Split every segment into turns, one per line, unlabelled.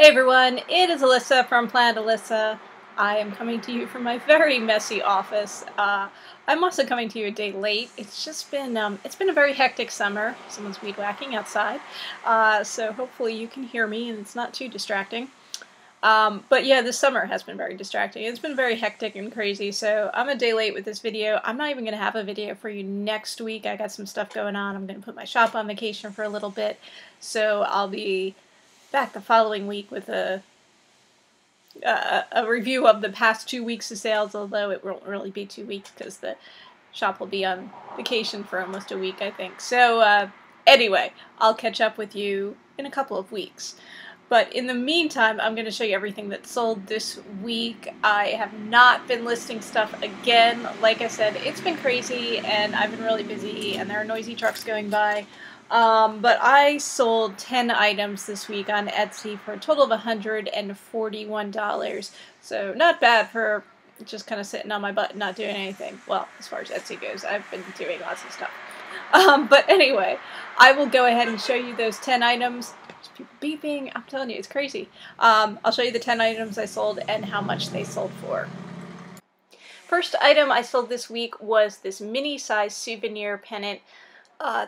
Hey everyone, it is Alissa from Planet Alissa. I am coming to you from my very messy office. I'm also coming to you a day late. It's just been it's been a very hectic summer. Someone's weed whacking outside, so hopefully you can hear me and it's not too distracting. But yeah, this summer has been very distracting. It's been very hectic and crazy, so I'm a day late with this video. I'm not even going to have a video for you next week. I got some stuff going on. I'm going to put my shop on vacation for a little bit, so I'll be back the following week with a review of the past 2 weeks of sales, although it won't really be 2 weeks because the shop will be on vacation for almost a week, I think. So anyway, I'll catch up with you in a couple of weeks. But in the meantime, I'm going to show you everything that sold this week. I have not been listing stuff again. Like I said, it's been crazy and I've been really busy and there are noisy trucks going by. But I sold 10 items this week on Etsy for a total of $141. So not bad for just kind of sitting on my butt and not doing anything. Well, as far as Etsy goes, I've been doing lots of stuff. But anyway, I will go ahead and show you those 10 items. There's people beeping. I'm telling you, it's crazy. I'll show you the 10 items I sold and how much they sold for. First item I sold this week was this mini-size souvenir pennant.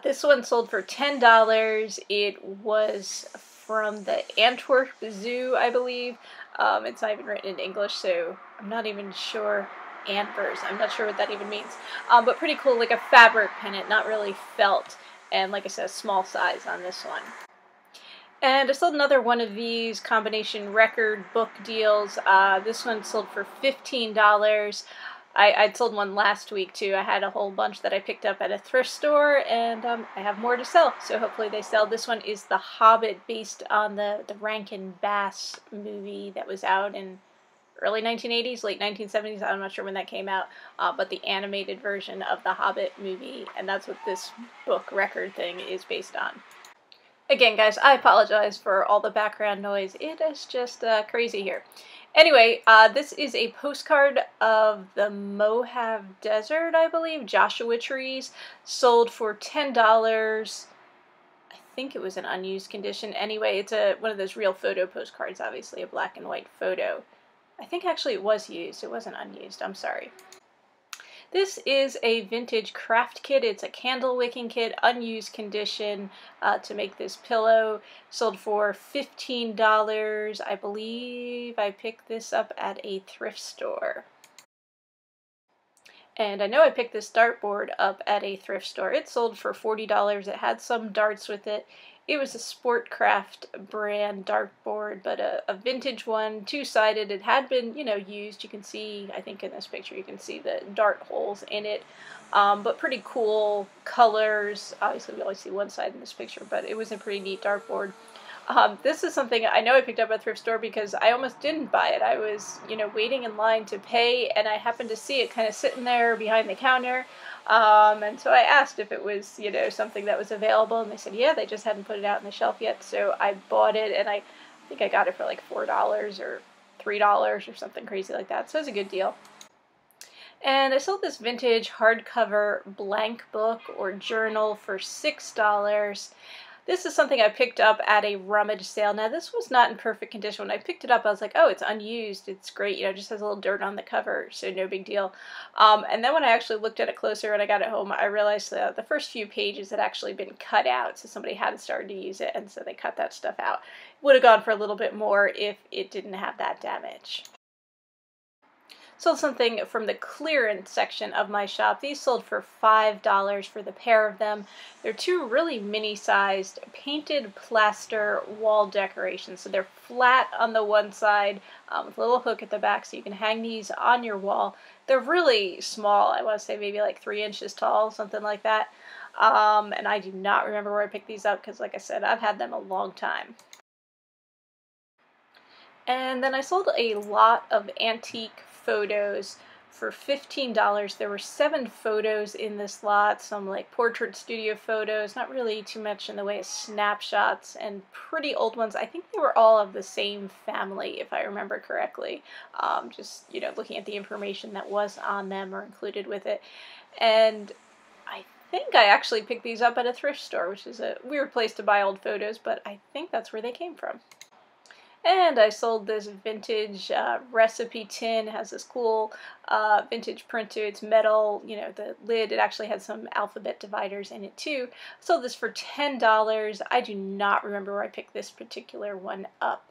This one sold for $10. It was from the Antwerp Zoo, I believe. It's not even written in English, so I'm not even sure. Anvers, I'm not sure what that even means. But pretty cool, like a fabric pennant, not really felt. And like I said, small size on this one. And I sold another one of these combination record book deals. This one sold for $15. I'd sold one last week too. I had a whole bunch that I picked up at a thrift store, and I have more to sell, so hopefully they sell. This one is The Hobbit, based on the Rankin Bass movie that was out in early 1980s, late 1970s. I'm not sure when that came out, but the animated version of the Hobbit movie, and that's what this book record thing is based on. Again, guys, I apologize for all the background noise. It is just crazy here. Anyway, this is a postcard of the Mojave Desert, I believe, Joshua trees, sold for $10. I think it was an unused condition. Anyway, it's one of those real photo postcards, obviously, a black and white photo. I think actually it was used. It wasn't unused. I'm sorry. This is a vintage craft kit. It's a candle wicking kit, unused condition, to make this pillow. Sold for $15. I believe I picked this up at a thrift store. And I know I picked this dartboard up at a thrift store. It sold for $40. It had some darts with it. It was a Sportcraft brand dartboard, but a vintage one, two-sided. It had been, used. You can see, I think in this picture, you can see the dart holes in it. But pretty cool colors. Obviously, we only see one side in this picture, but it was a pretty neat dartboard. This is something I know I picked up at a thrift store because I almost didn't buy it. I was, waiting in line to pay, and I happened to see it kind of sitting there behind the counter. And so I asked if it was, something that was available, and they said, yeah, they just hadn't put it out on the shelf yet. So I bought it, and I think I got it for like $4 or $3 or something crazy like that. So it was a good deal. And I sold this vintage hardcover blank book or journal for $6. This is something I picked up at a rummage sale. Now, this was not in perfect condition. When I picked it up, I was like, oh, it's unused. It's great. It just has a little dirt on the cover, so no big deal. And then when I actually looked at it closer and I got it home, I realized the first few pages had actually been cut out, so somebody hadn't started to use it, and so they cut that stuff out. Would have gone for a little bit more if it didn't have that damage. Sold something from the clearance section of my shop. These sold for $5 for the pair of them. They're two really mini-sized painted plaster wall decorations. So they're flat on the one side with a little hook at the back, so you can hang these on your wall. They're really small. I want to say maybe like 3 inches tall, something like that. And I do not remember where I picked these up because, like I said, I've had them a long time. And then I sold a lot of antique photos for $15. There were 7 photos in this lot, some like portrait studio photos, not really too much in the way of snapshots, and pretty old ones. I think they were all of the same family, if I remember correctly. Just, looking at the information that was on them or included with it. And I think I actually picked these up at a thrift store, which is a weird place to buy old photos, but I think that's where they came from. And I sold this vintage recipe tin. It has this cool vintage printer. It's metal, you know, the lid. It actually had some alphabet dividers in it too. Sold this for $10. I do not remember where I picked this particular one up.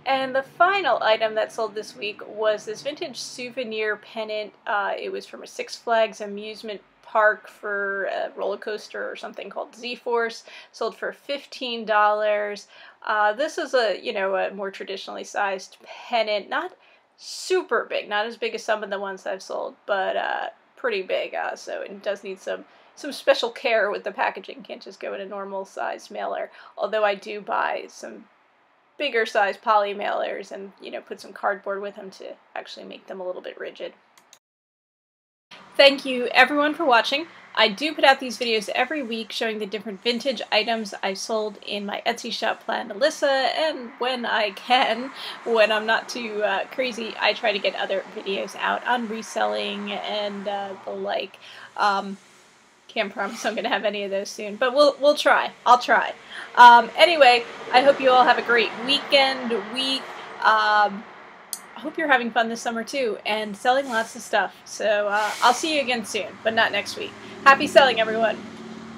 And the final item that sold this week was this vintage souvenir pennant. It was from a Six Flags amusement park for a roller coaster or something called Z-Force. Sold for $15. This is a more traditionally sized pennant, not super big, not as big as some of the ones I've sold, but pretty big. So it does need some special care with the packaging. Can't just go in a normal sized mailer. Although I do buy some bigger size poly mailers and put some cardboard with them to actually make them a little bit rigid. Thank you everyone for watching. I do put out these videos every week showing the different vintage items I've sold in my Etsy shop Planned Alissa, and when I can, when I'm not too crazy, I try to get other videos out on reselling and the like. Can't promise I'm going to have any of those soon, but we'll try. I'll try. Anyway, I hope you all have a great week. I hope you're having fun this summer too, and selling lots of stuff. So I'll see you again soon, but not next week. Happy selling, everyone!